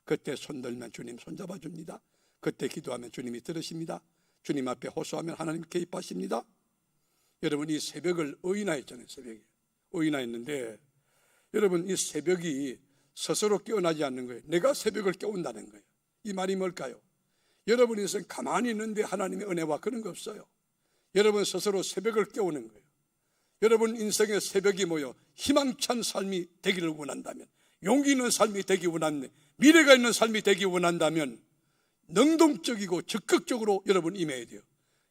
그때 손들면 주님 손잡아 줍니다. 그때 기도하면 주님이 들으십니다. 주님 앞에 호소하면 하나님 개입하십니다. 여러분, 이 새벽을 어인하였잖아요. 새벽에 어인하였는데, 여러분, 이 새벽이 스스로 깨어나지 않는 거예요. 내가 새벽을 깨운다는 거예요. 이 말이 뭘까요? 여러분 인생 가만히 있는데 하나님의 은혜와 그런 거 없어요. 여러분 스스로 새벽을 깨우는 거예요. 여러분 인생의 새벽이 뭐요? 희망찬 삶이 되기를 원한다면, 용기 있는 삶이 되기 원한다면, 미래가 있는 삶이 되기 원한다면 능동적이고 적극적으로 여러분 임해야 돼요.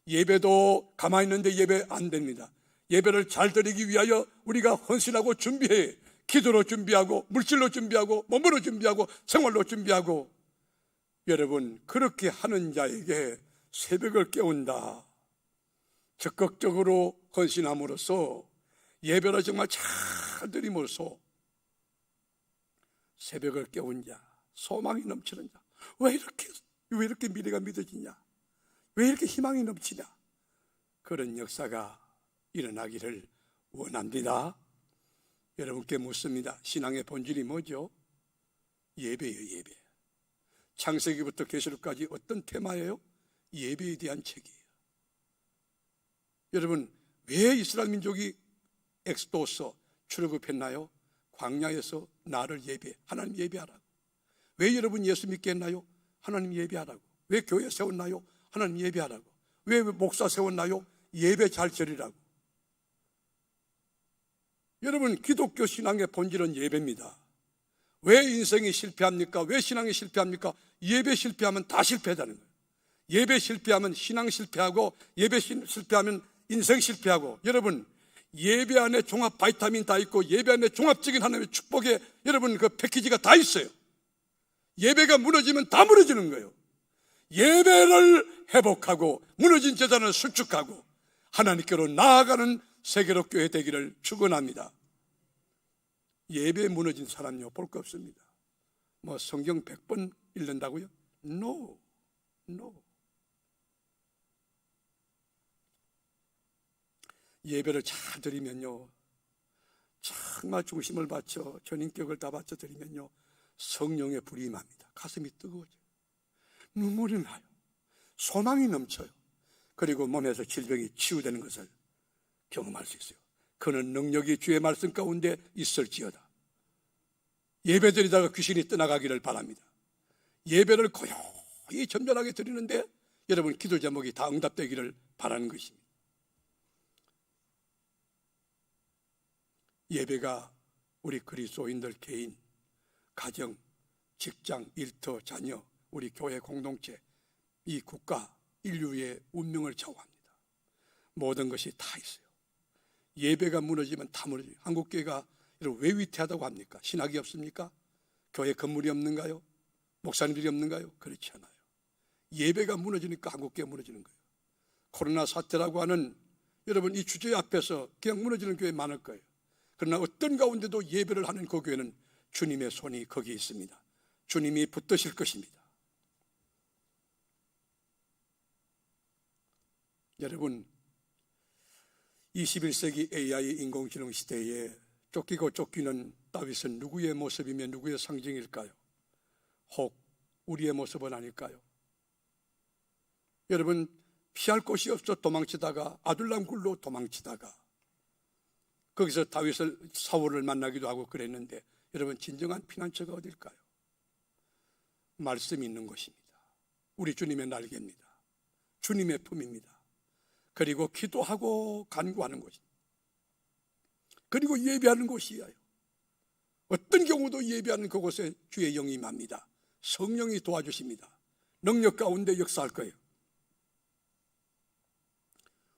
예배도 가만히 있는데 예배 안 됩니다. 예배를 잘 드리기 위하여 우리가 헌신하고 준비해. 기도로 준비하고, 물질로 준비하고, 몸으로 준비하고, 생활로 준비하고. 여러분, 그렇게 하는 자에게 새벽을 깨운다. 적극적으로 헌신함으로써, 예배를 정말 잘 드림으로써 새벽을 깨운 자, 소망이 넘치는 자, 왜 이렇게 미래가 믿어지냐? 왜 이렇게 희망이 넘치냐? 그런 역사가 일어나기를 원합니다. 여러분께 묻습니다. 신앙의 본질이 뭐죠? 예배예요, 예배. 창세기부터 계시록까지 어떤 테마예요? 예배에 대한 책이에요. 여러분, 왜 이스라엘 민족이 엑스도스 출애굽했나요? 광야에서 나를 하나님 예배하라고. 왜 여러분 예수 믿게 했나요? 하나님 예배하라고. 왜 교회 세웠나요? 하나님 예배하라고. 왜 목사 세웠나요? 예배 잘 드리라고. 여러분, 기독교 신앙의 본질은 예배입니다. 왜 인생이 실패합니까? 왜 신앙이 실패합니까? 예배 실패하면 다 실패하다는 거예요. 예배 실패하면 신앙 실패하고, 예배 실패하면 인생 실패하고. 여러분, 예배 안에 종합 바이타민 다 있고, 예배 안에 종합적인 하나님의 축복에 여러분 그 패키지가 다 있어요. 예배가 무너지면 다 무너지는 거예요. 예배를 회복하고 무너진 재단을 수축하고 하나님께로 나아가는 세계로 교회 되기를 축원합니다. 예배에 무너진 사람요 볼 거 없습니다. 뭐 성경 100번 읽는다고요? No. 예배를 잘 드리면요, 정말 중심을 바쳐 전인격을 다 바쳐 드리면요, 성령의 불이 임합니다. 가슴이 뜨거워져요. 눈물이 나요. 소망이 넘쳐요. 그리고 몸에서 질병이 치유되는 것을 경험할 수 있어요. 그는 능력이 주의 말씀 가운데 있을지어다. 예배 드리다가 귀신이 떠나가기를 바랍니다. 예배를 고요히 점잖하게 드리는데 여러분 기도 제목이 다 응답되기를 바라는 것입니다. 예배가 우리 그리스도인들 개인, 가정, 직장, 일터, 자녀, 우리 교회 공동체, 이 국가, 인류의 운명을 좌우합니다. 모든 것이 다 있어요. 예배가 무너지면 다 무너져요. 한국교회가 왜 위태하다고 합니까? 신학이 없습니까? 교회 건물이 없는가요? 목사님들이 없는가요? 그렇지 않아요. 예배가 무너지니까 한국교회가 무너지는 거예요. 코로나 사태라고 하는 여러분 이 주제 앞에서 그냥 무너지는 교회 많을 거예요. 그러나 어떤 가운데도 예배를 하는 그 교회는 주님의 손이 거기에 있습니다. 주님이 붙드실 것입니다. 여러분, 21세기 AI 인공지능 시대에 쫓기고 쫓기는 다윗은 누구의 모습이며 누구의 상징일까요? 혹 우리의 모습은 아닐까요? 여러분, 피할 곳이 없어 도망치다가 아둘람 굴로 도망치다가 거기서 다윗을 사울을 만나기도 하고 그랬는데 여러분 진정한 피난처가 어딜까요? 말씀이 있는 곳입니다. 우리 주님의 날개입니다. 주님의 품입니다. 그리고 기도하고 간구하는 곳입니다. 그리고 예배하는 곳이에요. 어떤 경우도 예배하는 그곳에 주의 영이 임합니다. 성령이 도와주십니다. 능력 가운데 역사할 거예요.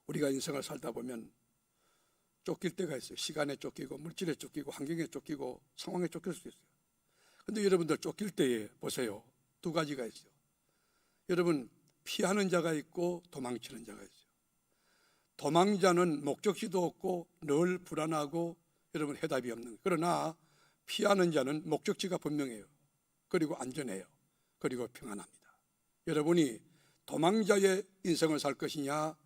우리가 인생을 살다 보면 쫓길 때가 있어요. 시간에 쫓기고 물질에 쫓기고 환경에 쫓기고 상황에 쫓길 수 있어요. 그런데 여러분들 쫓길 때에 보세요. 두 가지가 있어요. 여러분 피하는 자가 있고 도망치는 자가 있어요. 도망자는 목적지도 없고 늘 불안하고 여러분 해답이 없는 거예요. 그러나 피하는 자는 목적지가 분명해요. 그리고 안전해요. 그리고 평안합니다. 여러분이 도망자의 인생을 살 것이냐,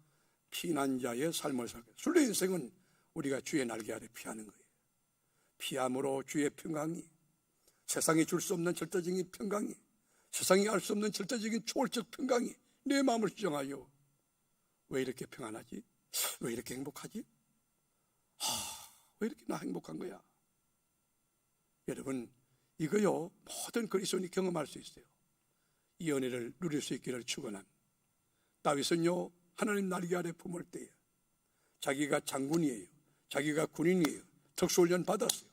피난자의 삶을 살 것이냐. 순례 인생은 우리가 주의 날개 아래 피하는 거예요. 피함으로 주의 평강이, 세상이 줄 수 없는 절대적인 평강이, 세상이 알 수 없는 절대적인 초월적 평강이 내 마음을 지정하여 왜 이렇게 평안하지? 왜 이렇게 행복하지? 왜 이렇게 나 행복한 거야? 여러분, 이거요, 모든 그리스도인이 경험할 수 있어요. 이 은혜를 누릴 수 있기를 축원합니다. 다윗은요, 하나님 날개 아래 품을 때에 자기가 장군이에요, 자기가 군인이에요, 특수훈련 받았어요.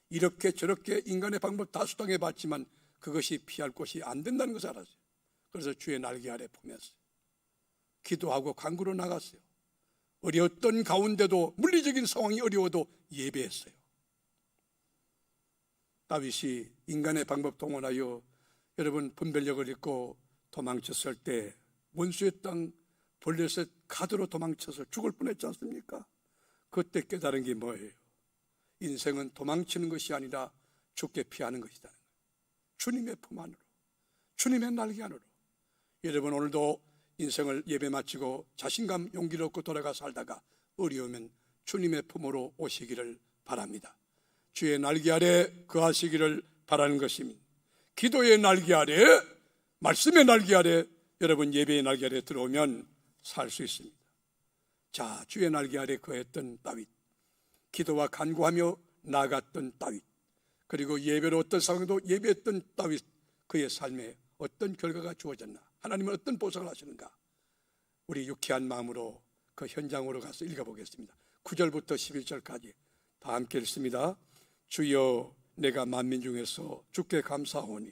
이렇게 저렇게 인간의 방법 다 수당해 봤지만 그것이 피할 곳이 안 된다는 것을 알았어요. 그래서 주의 날개 아래 품었어요. 기도하고 간구로 나갔어요. 어려웠던 가운데도, 물리적인 상황이 어려워도 예배했어요. 다윗이 인간의 방법 동원하여 여러분 분별력을 잃고 도망쳤을 때 원수의 땅 블레셋 가드로 도망쳐서 죽을 뻔했지 않습니까? 그때 깨달은 게 뭐예요? 인생은 도망치는 것이 아니라 죽게 피하는 것이다. 주님의 품 안으로, 주님의 날개 안으로. 여러분, 오늘도 인생을 예배 마치고 자신감, 용기를 얻고 돌아가 살다가 어려우면 주님의 품으로 오시기를 바랍니다. 주의 날개 아래 거하시기를 바라는 것입니다. 기도의 날개 아래, 말씀의 날개 아래, 여러분 예배의 날개 아래 들어오면 살 수 있습니다. 자, 주의 날개 아래 거했던 다윗, 기도와 간구하며 나아갔던 다윗, 그리고 예배로 어떤 상황도 예배했던 다윗, 그의 삶에 어떤 결과가 주어졌나, 하나님은 어떤 보상을 하시는가, 우리 유쾌한 마음으로 그 현장으로 가서 읽어보겠습니다. 9절부터 11절까지 다 함께 읽습니다. 주여, 내가 만민 중에서 주께 감사하오니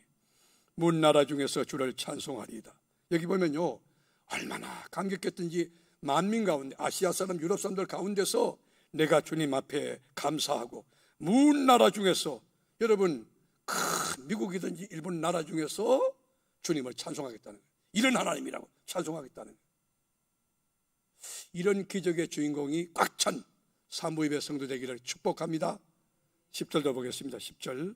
문 나라 중에서 주를 찬송하리이다. 여기 보면요, 얼마나 감격했던지 만민 가운데, 아시아 사람, 유럽 사람들 가운데서 내가 주님 앞에 감사하고 문 나라 중에서, 여러분 큰 미국이든지 일본 나라 중에서 주님을 찬송하겠다는 거예요. 이런 하나님이라고 찬송하겠다는 거예요. 이런 기적의 주인공이 꽉 찬 사무예배 성도 되기를 축복합니다. 10절도 보겠습니다. 10절.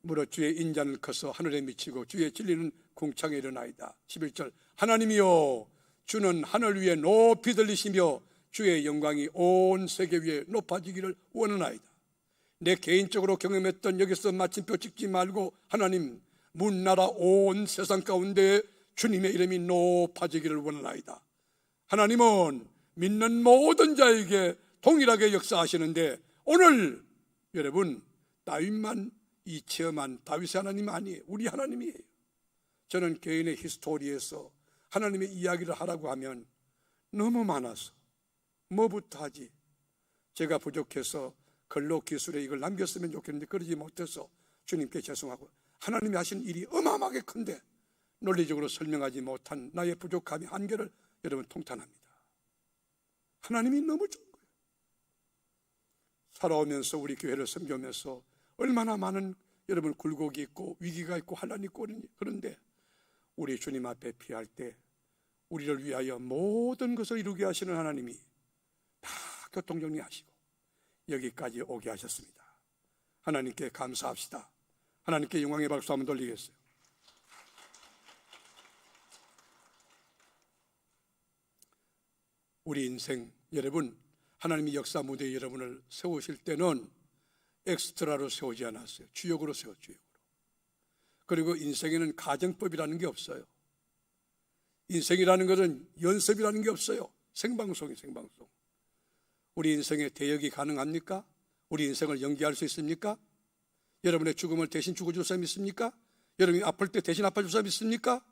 무릇 주의 인자는 커서 하늘에 미치고 주의 진리는 궁창에 이르나이다. 11절. 하나님이여, 주는 하늘 위에 높이 들리시며 주의 영광이 온 세계 위에 높아지기를 원하나이다. 내 개인적으로 경험했던 여기서 마침표 찍지 말고 하나님, 문나라 온 세상 가운데 주님의 이름이 높아지기를 원하나이다. 하나님은 믿는 모든 자에게 동일하게 역사하시는데, 오늘 여러분 다윗만 이 체험한 다윗의 하나님 아니에요. 우리 하나님이에요. 저는 개인의 히스토리에서 하나님의 이야기를 하라고 하면 너무 많아서 뭐부터 하지? 제가 부족해서 글로 기술에 이걸 남겼으면 좋겠는데 그러지 못해서 주님께 죄송하고, 하나님이 하신 일이 어마어마하게 큰데 논리적으로 설명하지 못한 나의 부족함이, 한계를 여러분 통탄합니다. 하나님이 너무 좋은 거예요. 살아오면서 우리 교회를 섬기면서 얼마나 많은 여러분 굴곡이 있고 위기가 있고 환난이 있고, 그런데 우리 주님 앞에 피할 때 우리를 위하여 모든 것을 이루게 하시는 하나님이 다 교통정리하시고 여기까지 오게 하셨습니다. 하나님께 감사합시다. 하나님께 영광의 박수 한번 돌리겠어요. 우리 인생, 여러분 하나님이 역사 무대에 여러분을 세우실 때는 엑스트라로 세우지 않았어요. 주역으로 세워, 주역으로. 그리고 인생에는 가정법이라는 게 없어요. 인생이라는 것은 연습이라는 게 없어요. 생방송이 생방송. 우리 인생에 대역이 가능합니까? 우리 인생을 연기할 수 있습니까? 여러분의 죽음을 대신 죽어줄 사람 있습니까? 여러분이 아플 때 대신 아파줄 사람 있습니까?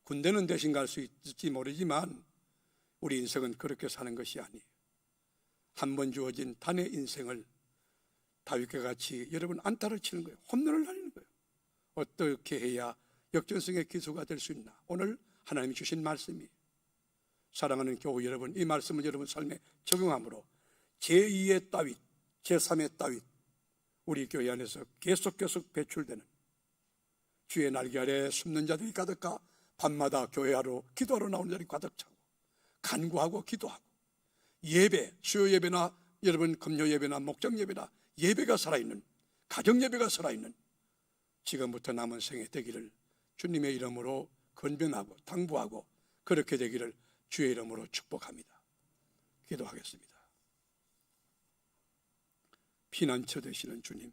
군대는 대신 갈 수 있을지 모르지만 우리 인생은 그렇게 사는 것이 아니에요. 한 번 주어진 단의 인생을 다윗과 같이 여러분 안타를 치는 거예요. 홈런을 날리는 거예요. 어떻게 해야 역전승의 기수가 될 수 있나? 오늘 하나님이 주신 말씀이, 사랑하는 교우 여러분, 이 말씀을 여러분 삶에 적용함으로 제2의 다윗, 제3의 다윗, 우리 교회 안에서 계속 배출되는, 주의 날개 아래 숨는 자들이 가득하 밤마다 교회하러 기도하러 나오는 자들이 가득 차고, 간구하고 기도하고, 예배, 수요 예배나 여러분 금요 예배나 목장 예배나 예배가 살아있는, 가정 예배가 살아있는 지금부터 남은 생에 되기를 주님의 이름으로 건면하고 당부하고 그렇게 되기를 주의 이름으로 축복합니다. 기도하겠습니다. 피난처 되시는 주님,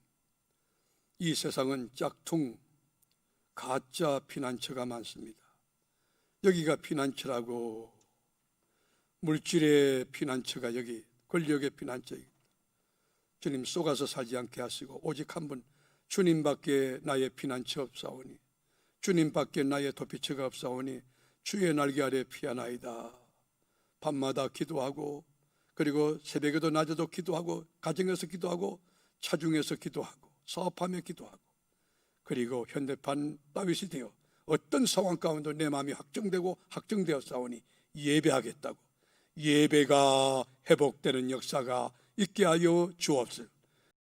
이 세상은 짝퉁, 가짜 피난처가 많습니다. 여기가 피난처라고, 물질의 피난처가 여기, 권력의 피난처입니다. 주님, 쏘가서 살지 않게 하시고 오직 한 분 주님밖에 나의 피난처 없사오니, 주님밖에 나의 도피처가 없사오니 주의 날개 아래 피하나이다. 밤마다 기도하고, 그리고 새벽에도 낮에도 기도하고, 가정에서 기도하고, 차중에서 기도하고, 사업하며 기도하고, 그리고 현대판 다윗이 되어 어떤 상황 가운데 내 마음이 확정되었사오니 예배하겠다고, 예배가 회복되는 역사가 있게 하여 주옵소서.